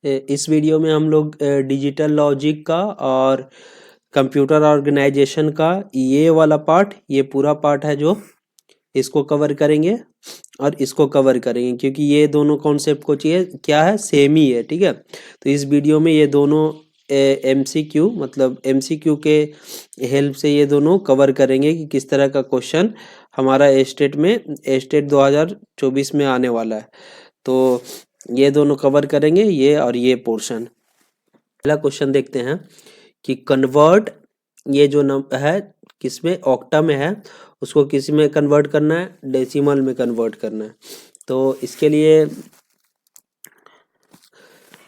इस वीडियो में हम लोग डिजिटल लॉजिक का और कंप्यूटर ऑर्गेनाइजेशन का ये वाला पार्ट, ये पूरा पार्ट है जो इसको कवर करेंगे और इसको कवर करेंगे, क्योंकि ये दोनों कॉन्सेप्ट को चाहिए क्या है, सेम ही है। ठीक है, तो इस वीडियो में ये दोनों एमसीक्यू मतलब एमसीक्यू के हेल्प से ये दोनों कवर करेंगे कि किस तरह का क्वेश्चन हमारा स्टेट 2024 में आने वाला है। तो ये दोनों कवर करेंगे, ये और ये पोर्शन। पहला क्वेश्चन देखते हैं कि कन्वर्ट, ये जो नंबर है किसमें, ऑक्टा में है, उसको किस में कन्वर्ट करना है, डेसिमल में कन्वर्ट करना है। तो इसके लिए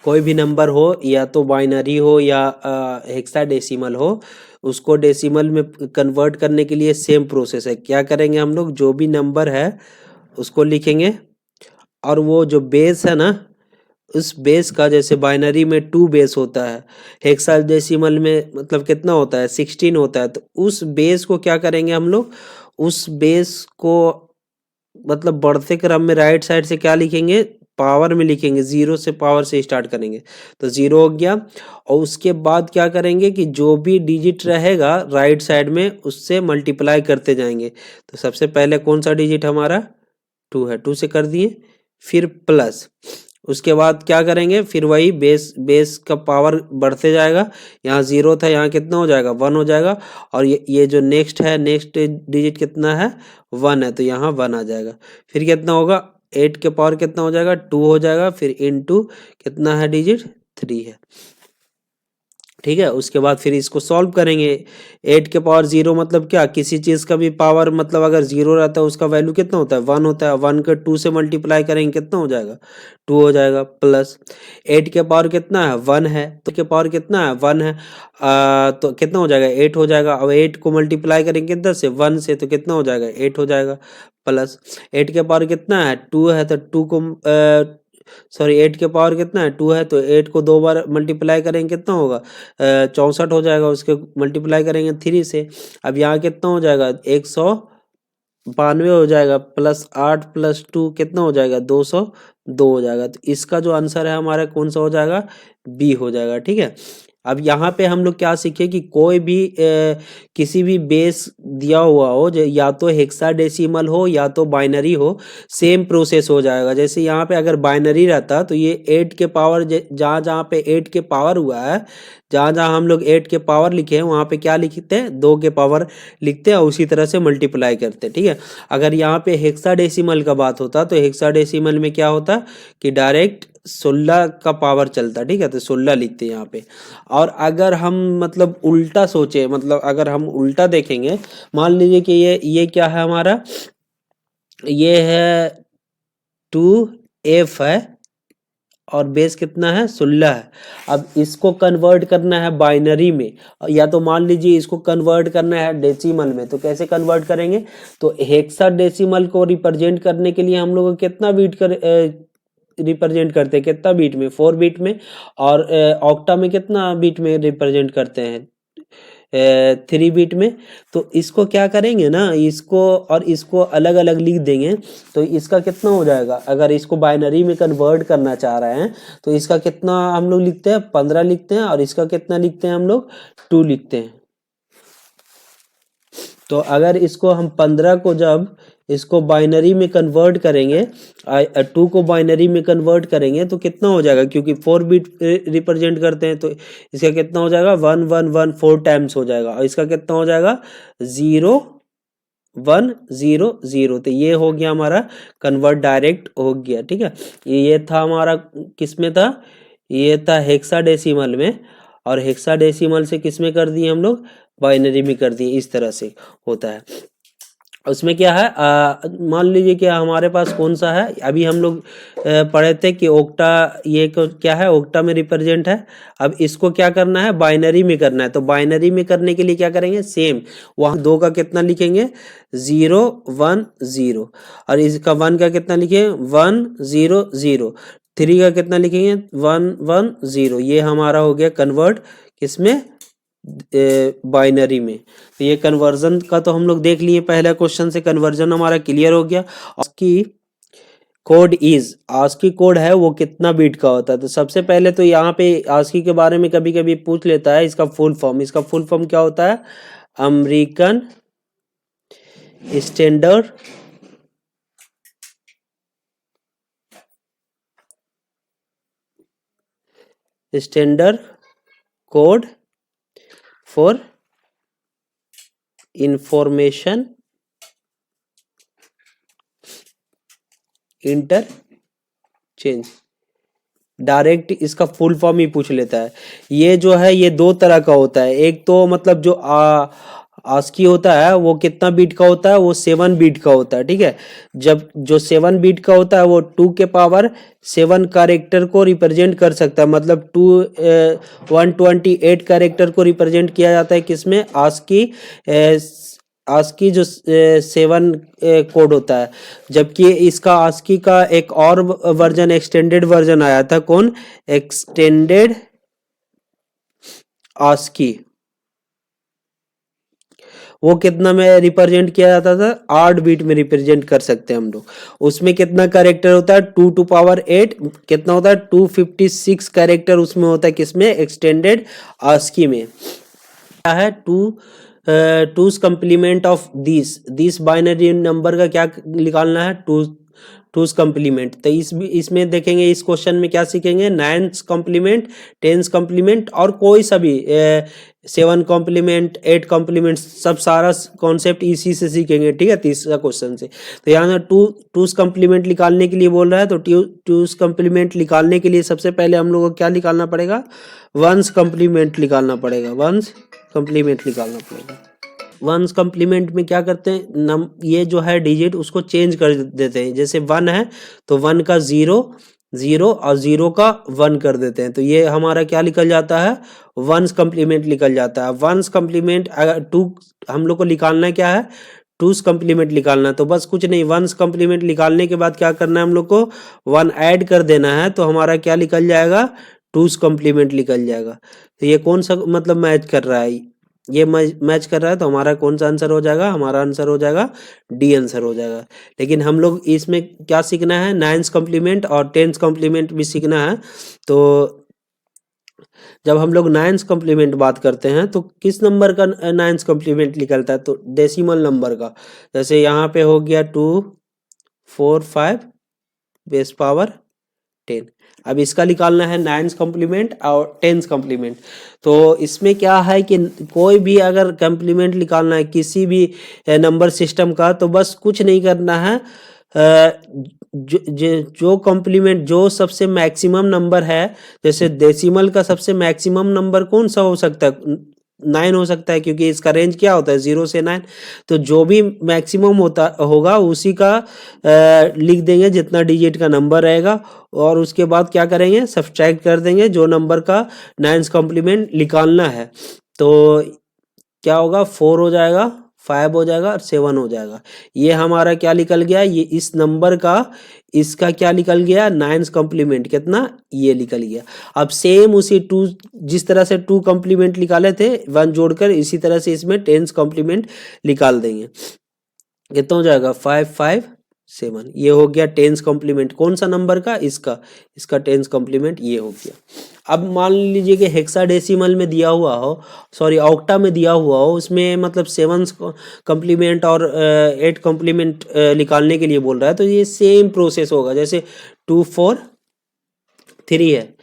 कोई भी नंबर हो, या तो बाइनरी हो या हेक्साडेसिमल हो, उसको डेसिमल में कन्वर्ट करने के लिए सेम प्रोसेस है। क्या करेंगे हम लोग, जो भी नंबर है उसको लिखेंगे और वो जो बेस है ना, उस बेस का, जैसे बाइनरी में 2 बेस होता है, हेक्साडेसिमल में मतलब कितना होता है, 16 होता है। तो उस बेस को क्या करेंगे हम लोग, उस बेस को मतलब बढ़ते क्रम में राइट साइड से क्या लिखेंगे, पावर में लिखेंगे, 0 से पावर से स्टार्ट करेंगे। तो 0 हो गया, और उसके बाद क्या करेंगे कि जो भी डिजिट रहेगा राइट साइड में उससे मल्टीप्लाई करते जाएंगे। तो सबसे पहले कौन सा डिजिट हमारा 2 है, 2 से कर दिए, फिर प्लस, उसके बाद क्या करेंगे, फिर वही बेस का पावर बढ़ते जाएगा। यहाँ 0 था, यहाँ कितना हो जाएगा, 1 हो जाएगा। और ये जो नेक्स्ट है, नेक्स्ट डिजिट कितना है, 1 है, तो यहाँ 1 आ जाएगा। फिर कितना होगा, 8 के पावर कितना हो जाएगा, 2 हो जाएगा, फिर इनटू कितना है डिजिट, 3 है। ठीक है, उसके बाद फिर इसको सॉल्व करेंगे। 8 के पावर 0 मतलब क्या, किसी चीज़ का भी पावर मतलब अगर 0 रहता है उसका वैल्यू कितना होता है, 1 होता है। 1 के 2 से मल्टीप्लाई करेंगे कितना हो जाएगा, 2 हो जाएगा। प्लस 8 के पावर कितना है, 1 है, तो के पावर कितना है, 1 है, तो कितना हो जाएगा, 8 हो जाएगा। अब 8 को मल्टीप्लाई करेंगे कितना से, 1 से, तो कितना हो जाएगा, 8 हो जाएगा। प्लस 8 के पावर कितना है, 2 है, तो 2 को सॉरी 8 के पावर कितना है, 2 है, तो 8 को 2 बार मल्टीप्लाई करेंगे कितना होगा, 64 हो जाएगा। उसके मल्टीप्लाई करेंगे 3 से, अब यहाँ कितना हो जाएगा, 192 हो जाएगा। प्लस 8 प्लस 2 कितना हो जाएगा, 202 हो जाएगा। तो इसका जो आंसर है हमारा कौन सा हो जाएगा, बी हो जाएगा। ठीक है, अब यहाँ पे हम लोग क्या सीखे कि कोई भी किसी भी बेस दिया हुआ हो, या तो हेक्साडेसिमल हो या तो बाइनरी हो, सेम प्रोसेस हो जाएगा। जैसे यहाँ पे अगर बाइनरी रहता तो ये 8 के पावर, जहाँ जहाँ पे 8 के पावर हुआ है, जहाँ जहाँ हम लोग 8 के पावर लिखे हैं वहाँ पे क्या लिखते हैं, 2 के पावर लिखते हैं, उसी तरह से मल्टीप्लाई करते हैं। ठीक है, अगर यहाँ पे हेक्साडेसिमल का बात होता तो हेक्साडेसिमल में क्या होता कि डायरेक्ट 16 का पावर चलता। ठीक है, तो 16 लिखते हैं यहाँ पे। और अगर हम मतलब उल्टा सोचे, मतलब अगर हम उल्टा देखेंगे, मान लीजिए कि ये क्या है हमारा, ये है 2f है और बेस कितना है, 16 है। अब इसको कन्वर्ट करना है बाइनरी में, या तो मान लीजिए इसको कन्वर्ट करना है डेसिमल में। तो कैसे कन्वर्ट करेंगे, तो हेक्साडेसिमल को रिप्रेजेंट करने के लिए हम लोग कितना बीट कर रिप्रेजेंट करते हैं, कितना बीट में, 4 बीट में। और ऑक्टा में कितना बीट में रिप्रेजेंट करते हैं, 3 बीट में। तो इसको क्या करेंगे ना, इसको और इसको अलग अलग लिख देंगे। तो इसका कितना हो जाएगा, अगर इसको बाइनरी में कन्वर्ट करना चाह रहे हैं तो इसका कितना हम लोग लिखते हैं, 15 लिखते हैं, और इसका कितना लिखते हैं हम लोग, 2 लिखते हैं। तो अगर इसको हम 15 को जब इसको बाइनरी में कन्वर्ट करेंगे, 2 को बाइनरी में कन्वर्ट करेंगे तो कितना हो जाएगा, क्योंकि 4 बिट रिप्रेजेंट करते हैं, तो इसका कितना हो जाएगा, 1 1 1 4 टाइम्स हो जाएगा। और इसका कितना हो जाएगा, 0 1 0 0। तो ये हो गया हमारा कन्वर्ट, डायरेक्ट हो गया। ठीक है, ये था हमारा किस में था, ये था हेक्साडेसिमल में, और हेक्साडेसिमल से किस में कर दिए हम लोग, बाइनरी में कर दिए। इस तरह से होता है। उसमें क्या है, मान लीजिए कि हमारे पास कौन सा है, अभी हम लोग पढ़े थे कि ओक्टा, ये क्या है, ओक्टा में रिप्रेजेंट है। अब इसको क्या करना है, बाइनरी में करना है। तो बाइनरी में करने के लिए क्या करेंगे, सेम वहाँ 2 का कितना लिखेंगे, 0 1 0, और इसका 1 का कितना लिखेंगे, 1 0 0, 3 का कितना लिखेंगे, 1 1 0। ये हमारा हो गया कन्वर्ट किसमें, बाइनरी में। तो ये कन्वर्जन का तो हम लोग देख लिए, पहला क्वेश्चन से कन्वर्जन हमारा क्लियर हो गया। उसकी कोड इज, आस्की कोड है वो कितना बीट का होता है। तो सबसे पहले तो यहाँ पे आस्की के बारे में कभी कभी पूछ लेता है, इसका फुल फॉर्म, इसका फुल फॉर्म क्या होता है, American standard standard code for information interchange. Direct इसका फुल फॉर्म ही पूछ लेता है। ये जो है ये दो तरह का होता है, एक तो मतलब जो आस्की होता है वो कितना बीट का होता है, वो 7 बीट का होता है, ठीक है। जब जो 7 बीट का होता है वो 2 के पावर 7 कैरेक्टर को रिप्रेजेंट कर सकता है, मतलब 128 कैरेक्टर को रिप्रेजेंट किया जाता है किसमें, आस्की जो 7 कोड होता है। जबकि इसका आस्की का एक और वर्जन, एक्सटेंडेड वर्जन आया था, कौन, एक्सटेंडेड आस्की, वो कितना में रिप्रेजेंट किया जाता था, 8 बीट में रिप्रेजेंट कर सकते हैं हम लोग। उसमें कितना कैरेक्टर होता है, 2 टू पावर 8 कितना होता है, 256 कैरेक्टर उसमें होता है, किसमें, एक्सटेंडेड आस्की में। क्या है, twos complement of this binary number का क्या निकालना है, टूज कम्प्लीमेंट। तो इसमें देखेंगे, इस क्वेश्चन में क्या सीखेंगे, 9th कम्प्लीमेंट, 10th कम्प्लीमेंट और कोई सा भी 7 कॉम्प्लीमेंट, 8 कॉम्प्लीमेंट, सब सारा कॉन्सेप्ट इसी से सीखेंगे, ठीक है, तीसरा क्वेश्चन से। तो यहाँ टूज कम्प्लीमेंट निकालने के लिए बोल रहा है, तो टूज कम्प्लीमेंट निकालने के लिए सबसे पहले हम लोग को क्या निकालना पड़ेगा, वंस कम्प्लीमेंट निकालना पड़ेगा, वंस कम्प्लीमेंट निकालना पड़ेगा। वंस कम्प्लीमेंट में क्या करते हैं, ये जो है डिजिट उसको चेंज कर देते हैं। जैसे 1 है तो 1 का 0 0 और 0 का 1 कर देते हैं, तो ये हमारा क्या निकल जाता है, वंस कम्प्लीमेंट निकल जाता है। वंस कम्प्लीमेंट अगर 2 हम लोग को निकालना क्या है, टूस कम्प्लीमेंट निकालना है। तो बस कुछ नहीं, वंस कम्प्लीमेंट निकालने के बाद क्या करना है हम लोग को, 1 ऐड कर देना है, तो हमारा क्या निकल जाएगा, टूस कम्प्लीमेंट निकल जाएगा। तो ये कौन सा मतलब मैच कर रहा है, ये मैच कर रहा है, तो हमारा कौन सा आंसर हो जाएगा, हमारा आंसर हो जाएगा डी आंसर हो जाएगा। लेकिन हम लोग इसमें क्या सीखना है, 9th कम्प्लीमेंट और 10th कम्प्लीमेंट भी सीखना है। तो जब हम लोग 9th कम्प्लीमेंट बात करते हैं तो किस नंबर का 9th कम्प्लीमेंट निकलता है, तो डेसिमल नंबर का। जैसे यहाँ पे हो गया 2 4 5 बेस पावर 10। अब इसका निकालना है 9th कम्प्लीमेंट और 10th कम्प्लीमेंट। तो इसमें क्या है कि कोई भी अगर कम्प्लीमेंट निकालना है किसी भी नंबर सिस्टम का, तो बस कुछ नहीं करना है, जो कॉम्प्लीमेंट जो सबसे मैक्सिमम नंबर है, जैसे डेसिमल का सबसे मैक्सिमम नंबर कौन सा हो सकता है, 9 हो सकता है, क्योंकि इसका रेंज क्या होता है 0 से 9। तो जो भी मैक्सिमम होता होगा उसी का लिख देंगे, जितना डिजिट का नंबर रहेगा, और उसके बाद क्या करेंगे, सब्सट्रैक्ट कर देंगे जो नंबर का 9th कॉम्प्लीमेंट निकालना है। तो क्या होगा, 4 हो जाएगा, 5 हो जाएगा और 7 हो जाएगा। ये हमारा क्या निकल गया, ये इस नंबर का इसका क्या निकल गया, 9th कॉम्प्लीमेंट कितना, ये निकल गया। अब सेम उसी 2 जिस तरह से 2 कॉम्प्लीमेंट निकाले थे 1 जोड़कर, इसी तरह से इसमें 10th कॉम्प्लीमेंट निकाल देंगे। कितना हो जाएगा, 5 5 7। ये हो गया 10th कॉम्प्लीमेंट कौन सा नंबर का, इसका 10th कॉम्प्लीमेंट ये हो गया। अब मान लीजिए कि हेक्साडेसिमल में दिया हुआ हो, सॉरी ऑक्टा में दिया हुआ हो, उसमें मतलब 7 कॉम्प्लीमेंट और 8 कॉम्प्लीमेंट निकालने के लिए बोल रहा है, तो ये सेम प्रोसेस होगा। जैसे 2 4 3 है,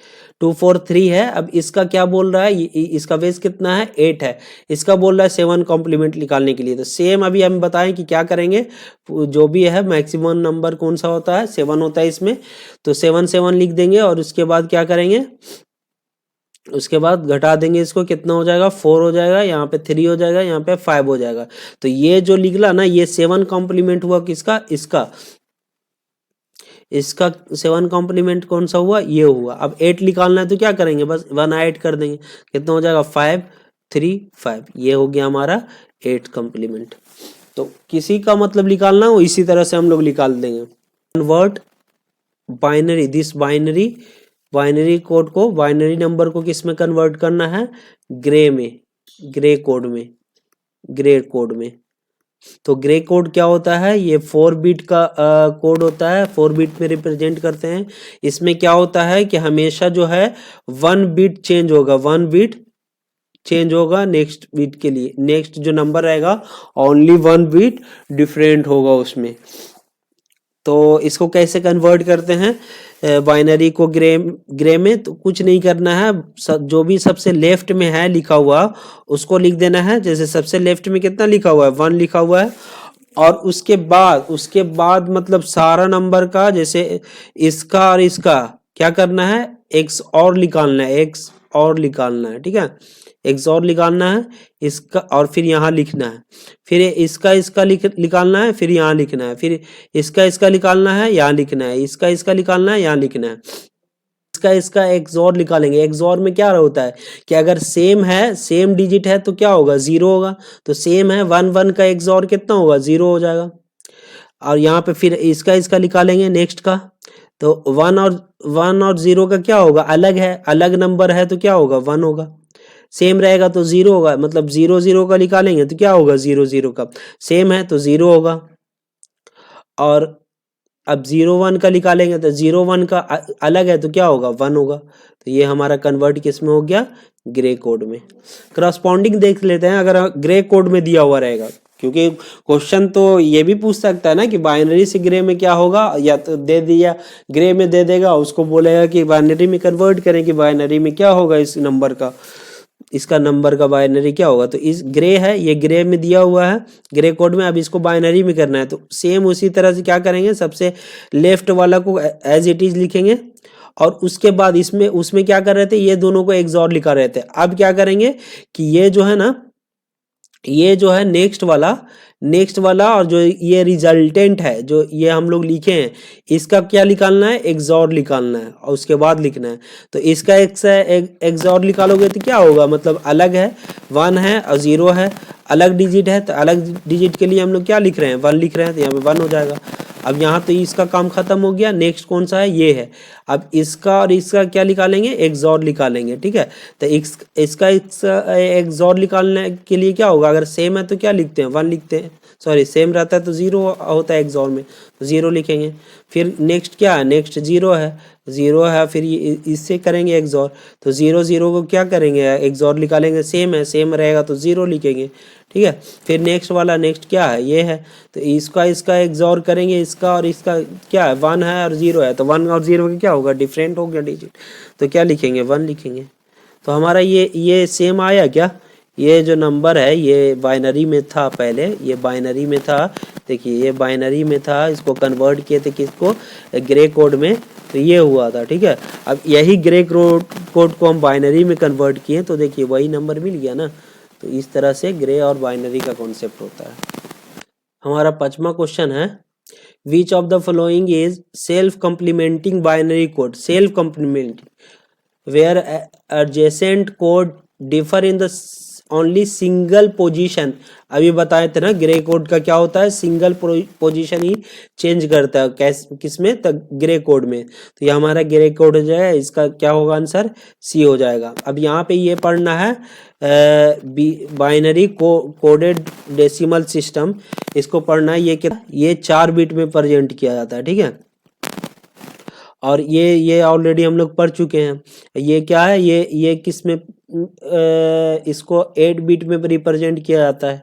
2 4 3 है। अब इसका क्या बोल रहा है, इसका बेस कितना है, 8 है, इसका बोल रहा है 7 कॉम्प्लीमेंट निकालने के लिए। तो सेम अभी हम बताएं कि क्या करेंगे, जो भी है मैक्सिमम नंबर कौन सा होता है, 7 होता है इसमें, तो 7 7 लिख देंगे, और उसके बाद क्या करेंगे, उसके बाद घटा देंगे, इसको कितना हो जाएगा, 4 हो जाएगा, यहाँ पे 3 हो जाएगा, यहाँ पे 5 हो जाएगा। तो ये जो निकला ना, ये 7 कॉम्प्लीमेंट हुआ किसका, इसका 7 कॉम्प्लीमेंट कौन सा हुआ, ये हुआ। अब 8 निकालना है तो क्या करेंगे, बस 1 ऐड कर देंगे, कितना हो जाएगा, 5 3 5। ये हो गया हमारा 8 कॉम्प्लीमेंट। तो किसी का मतलब निकालना हो इसी तरह से हम लोग निकाल देंगे। Convert binary, this binary code को, बाइनरी नंबर को किस में कन्वर्ट करना है, ग्रे कोड में। तो ग्रे कोड क्या होता है, ये 4 बिट का कोड होता है, 4 बिट में रिप्रेजेंट करते हैं। इसमें क्या होता है कि हमेशा जो है 1 बिट चेंज होगा, 1 बिट चेंज होगा नेक्स्ट बिट के लिए, नेक्स्ट जो नंबर रहेगा ओनली 1 बिट डिफरेंट होगा उसमें। तो इसको कैसे कन्वर्ट करते हैं बाइनरी को ग्रे में, तो कुछ नहीं करना है, जो भी सबसे लेफ्ट में है लिखा हुआ उसको लिख देना है। जैसे सबसे लेफ्ट में कितना लिखा हुआ है, 1 लिखा हुआ है, और उसके बाद मतलब सारा नंबर का, जैसे इसका और इसका क्या करना है, एक्स और निकालना है, एक्स और निकालना है, ठीक है, एक्स और निकालना है इसका, और फिर यहाँ लिखना है, फिर इसका निकालना है, फिर यहाँ लिखना है, फिर इसका निकालना है, यहाँ लिखना है, इसका निकालना है, यहाँ लिखना है, इसका एक्सॉर निकालेंगे। एक्सॉर में क्या होता है कि अगर सेम है, सेम डिजिट है तो क्या होगा, 0 होगा, तो सेम है 1 1 का एक्सॉर कितना होगा, 0 हो जाएगा। और यहाँ पे फिर इसका निकालेंगे नेक्स्ट का, तो 1 और 0 का क्या होगा, अलग है, अलग नंबर है तो क्या होगा, 1 होगा, सेम रहेगा तो 0 होगा, मतलब 0 0 का निकालेंगे तो क्या होगा, 0 0 का, सेम है तो 0 होगा। और अब 0 1 का निकालेंगे तो 0 1 का अलग है तो क्या होगा, 1 होगा। तो ये हमारा कन्वर्ट किस में हो गया, ग्रे कोड में। करस्पॉन्डिंग देख लेते हैं, अगर ग्रे कोड में दिया हुआ रहेगा, क्योंकि क्वेश्चन तो ये भी पूछ सकता है ना कि बाइनरी से ग्रे में क्या होगा, या तो दे दिया ग्रे में दे देगा, उसको बोलेगा कि बाइनरी में कन्वर्ट करें कि बाइनरी में क्या होगा इस नंबर का, इसका नंबर का बाइनरी क्या होगा। तो इस ग्रे है, ये ग्रे में दिया हुआ है ग्रे कोड में, अब इसको बाइनरी में करना है, तो सेम उसी तरह से क्या करेंगे, सबसे लेफ्ट वाला को एज इट इज लिखेंगे, और उसके बाद उसमें क्या कर रहे थे, ये दोनों को एक्सॉर लिखा रहे थे। अब क्या करेंगे कि ये जो है ना, ये जो है नेक्स्ट वाला और जो ये रिजल्टेंट है जो ये हम लोग लिखे हैं, इसका क्या निकालना है, एक्सॉर निकालना है, और उसके बाद लिखना है। तो इसका एक्सॉर निकालोगे तो क्या होगा, मतलब अलग है, 1 है और 0 है, अलग डिजिट है, तो अलग डिजिट के लिए हम लोग क्या लिख रहे हैं, 1 लिख रहे हैं, तो यहाँ पे 1 हो जाएगा। अब यहाँ तो इसका काम खत्म हो गया, नेक्स्ट कौन सा है, ये है। अब इसका और इसका क्या निकालेंगे, एक्सॉर निकालेंगे, ठीक है। तो इसका एक्सॉर निकालने के लिए क्या होगा, अगर सेम है तो क्या लिखते हैं, 1 लिखते हैं, सॉरी सेम रहता है तो 0 होता है एक्सॉर में, तो 0 लिखेंगे। फिर नेक्स्ट क्या है, नेक्स्ट 0 है, फिर इससे करेंगे एक्सॉर, तो 0 0 को क्या करेंगे, एक्सॉर निकालेंगे, सेम है, सेम रहेगा तो 0 लिखेंगे, ठीक है। फिर नेक्स्ट वाला, नेक्स्ट क्या है, ये है, तो इसका एक्सॉर करेंगे, इसका और इसका क्या है, 1 है और 0 है, तो 1 और 0 का क्या होगा, डिफरेंट हो गया डिजिट, तो क्या लिखेंगे, 1 लिखेंगे। तो हमारा ये सेम आया क्या, ये जो नंबर है ये बाइनरी में था, पहले ये बाइनरी में था, देखिए ये बाइनरी में था, इसको कन्वर्ट किए थे किसको, ग्रे कोड में, तो ये हुआ था, ठीक है। अब यही ग्रे कोड को हम बाइनरी में कन्वर्ट किए, तो देखिए वही नंबर मिल गया ना। तो इस तरह से ग्रे और बाइनरी का कॉन्सेप्ट होता है। हमारा 5वां क्वेश्चन है, which of the following is self complementing binary code, self complementing where adjacent code differ in the only single position. अभी बताए थे ना ग्रे कोड का क्या होता है, सिंगल पोजीशन ही चेंज करता है, किसमें, तो ग्रे कोड में। तो ये हमारा ग्रे कोड हो जाएगा, इसका क्या होगा आंसर, सी हो जाएगा। अब यहाँ पे ये पढ़ना है बाइनरी कोडेड डेसिमल सिस्टम, इसको पढ़ना है। ये 4 बिट में प्रेजेंट किया जाता है, ठीक है। और ये ऑलरेडी हम लोग पढ़ चुके हैं। ये क्या है, ये किस में, इसको 8 बिट में रिप्रेजेंट किया जाता है,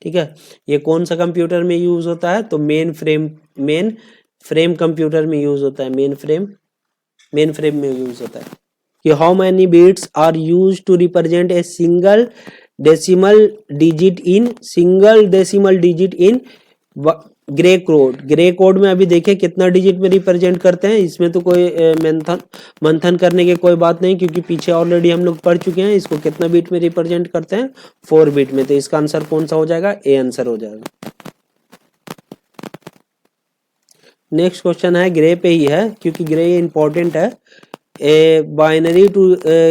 ठीक है। ये कौन सा कंप्यूटर में यूज होता है, तो मेन फ्रेम कंप्यूटर में यूज होता है, मेन फ्रेम में यूज होता है। कि how many bits are use to represent a single decimal digit in gray code में। अभी देखिए कितना डिजिट में रिप्रेजेंट करते हैं, इसमें तो कोई मंथन करने की कोई बात नहीं, क्योंकि पीछे ऑलरेडी हम लोग पढ़ चुके हैं। इसको कितना बिट में रिप्रेजेंट करते हैं, 4 बिट में। तो इसका आंसर कौन सा हो जाएगा, ए आंसर हो जाएगा। नेक्स्ट क्वेश्चन है, ग्रे पे ही है क्योंकि ग्रे इंपॉर्टेंट है। A binary to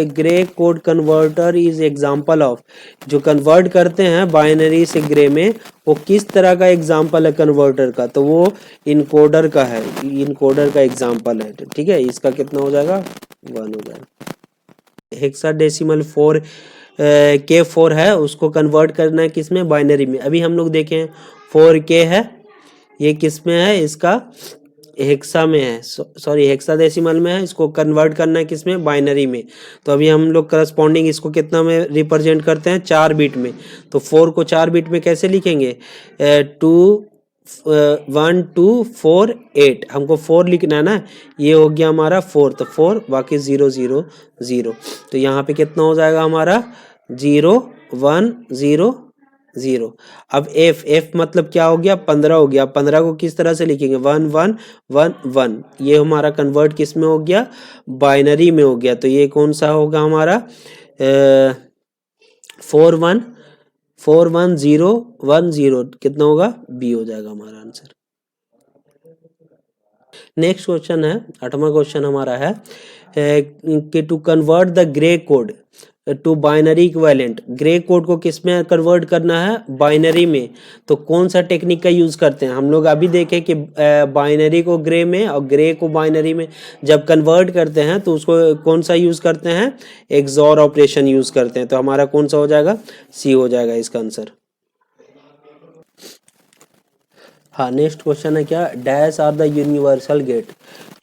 gray code converter is example of, जो कन्वर्ट करते हैं बाइनरी से ग्रे में, वो किस तरह का एग्जाम्पल है कन्वर्टर का, तो वो इनकोडर का है, इनकोडर का एग्जाम्पल है, ठीक है। इसका कितना हो जाएगा, 1 हो जाएगा। हेक्साडेसिमल 4 K4 है, उसको कन्वर्ट करना है किसमें, बाइनरी में। अभी हम लोग देखें 4K है, ये किस में है, इसका हेक्सा में है, सॉरी हेक्साडेसिमल में है, इसको कन्वर्ट करना है किस में, बाइनरी में। तो अभी हम लोग करस्पॉन्डिंग इसको कितना में रिप्रेजेंट करते हैं, 4 बिट में। तो 4 को 4 बिट में कैसे लिखेंगे, 1 2 4 8, हमको 4 लिखना है ना, ये हो गया हमारा 4, तो 4 बाकी 0 0 0, तो यहाँ पे कितना हो जाएगा हमारा 0 1 0 0। अब एफ मतलब क्या हो गया, 15 हो गया। 15 को किस तरह से लिखेंगे, 1 1 1 1, ये हमारा कन्वर्ट किस में हो गया, बाइनरी में हो गया। तो ये कौन सा होगा हमारा 4 1 4 1 0 1 0, कितना होगा, बी हो जाएगा हमारा आंसर। नेक्स्ट क्वेश्चन है, 8वां क्वेश्चन हमारा है कि to convert the gray code to binary equivalent, gray code को किस में कन्वर्ट करना है, बाइनरी में। तो कौन सा टेक्निक का यूज करते हैं हम लोग, अभी देखें कि बाइनरी को ग्रे में और ग्रे को बाइनरी में जब कन्वर्ट करते हैं तो उसको कौन सा यूज करते हैं, एक्सॉर ऑपरेशन यूज करते हैं। तो हमारा कौन सा हो जाएगा, सी हो जाएगा इसका आंसर। हाँ, नेक्स्ट क्वेश्चन है क्या, dash are the universal gate,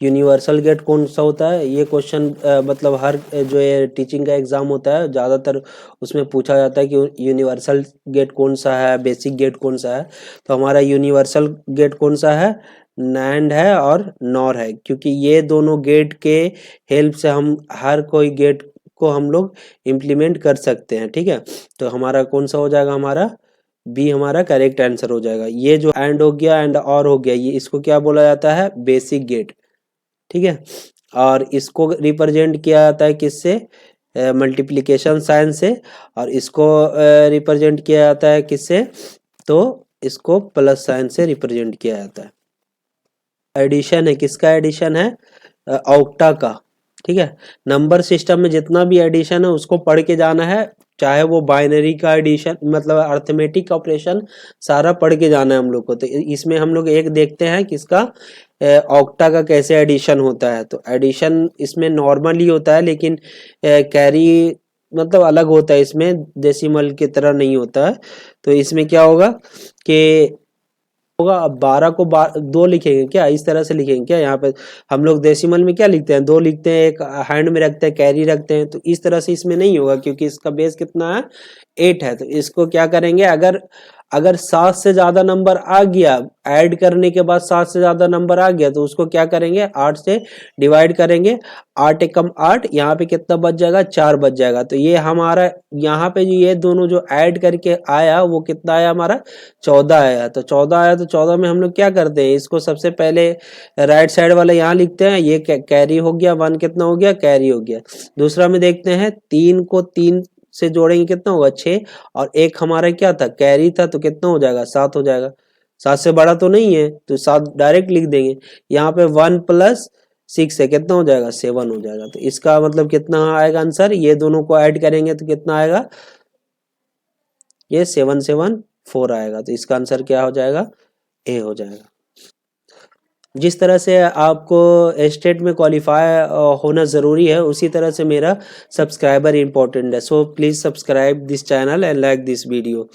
universal gate कौन सा होता है। ये क्वेश्चन मतलब हर जो ये टीचिंग का एग्जाम होता है ज़्यादातर उसमें पूछा जाता है कि यूनिवर्सल गेट कौन सा है, बेसिक गेट कौन सा है। तो हमारा यूनिवर्सल गेट कौन सा है, नैंड है और नॉर है, क्योंकि ये दोनों गेट के हेल्प से हम हर कोई गेट को हम लोग इम्प्लीमेंट कर सकते हैं, ठीक है। तो हमारा कौन सा हो जाएगा, हमारा बी हमारा करेक्ट आंसर हो जाएगा। ये जो एंड हो गया एंड और हो गया, ये इसको क्या बोला जाता है, बेसिक गेट, ठीक है। और इसको रिप्रेजेंट किया जाता है किससे, मल्टीप्लिकेशन साइन से, और इसको रिप्रेजेंट किया जाता है किससे, तो इसको प्लस साइन से रिप्रेजेंट किया जाता है। एडिशन है, किसका एडिशन है, ऑक्टा का, ठीक है। नंबर सिस्टम में जितना भी एडिशन है उसको पढ़ के जाना है, चाहे वो बाइनरी का एडिशन मतलब अर्थमेटिक ऑपरेशन सारा पढ़ के जाना है हम लोग को। तो इसमें हम लोग एक देखते हैं किसका, ऑक्टा का कैसे एडिशन होता है। तो एडिशन इसमें नॉर्मल ही होता है, लेकिन कैरी मतलब अलग होता है, इसमें डेसिमल की तरह नहीं होता है। तो इसमें क्या होगा कि होगा, अब 12 को 2 लिखेंगे क्या, इस तरह से लिखेंगे क्या, यहाँ पे हम लोग डेसिमल में क्या लिखते हैं, 2 लिखते हैं, एक हैंड में रखते हैं, कैरी रखते हैं। तो इस तरह से इसमें नहीं होगा, क्योंकि इसका बेस कितना है, 8 है। तो इसको क्या करेंगे, अगर 7 से ज्यादा नंबर आ गया, ऐड करने के बाद 7 से ज्यादा नंबर आ गया, तो उसको क्या करेंगे, 8 से डिवाइड करेंगे, 8 एकम 8, यहाँ पे कितना बच जाएगा, 4 बच जाएगा। तो ये हमारा यहाँ पे जो ये दोनों जो ऐड करके आया वो कितना आया, हमारा 14 आया। तो 14 आया, तो 14 में हम लोग क्या करते हैं, इसको सबसे पहले राइट साइड वाले यहाँ लिखते हैं, ये कैरी हो गया, 1 कितना हो गया, कैरी हो गया। दूसरा में देखते हैं, 3 को 3 से जोड़ेंगे कितना होगा, 6, और एक हमारा क्या था, कैरी था, तो कितना हो जाएगा, 7 हो जाएगा। 7 से बड़ा तो नहीं है, तो 7 डायरेक्ट लिख देंगे। यहाँ पे 1 प्लस 6 है, कितना हो जाएगा, 7 हो जाएगा। तो इसका मतलब कितना आएगा आंसर, ये दोनों को ऐड करेंगे तो कितना आएगा, ये 7 7 4 आएगा। तो इसका आंसर क्या हो जाएगा, ए हो जाएगा। जिस तरह से आपको स्टेट में क्वालिफाई होना ज़रूरी है, उसी तरह से मेरा सब्सक्राइबर इम्पोर्टेंट है। So please subscribe this channel and like this video.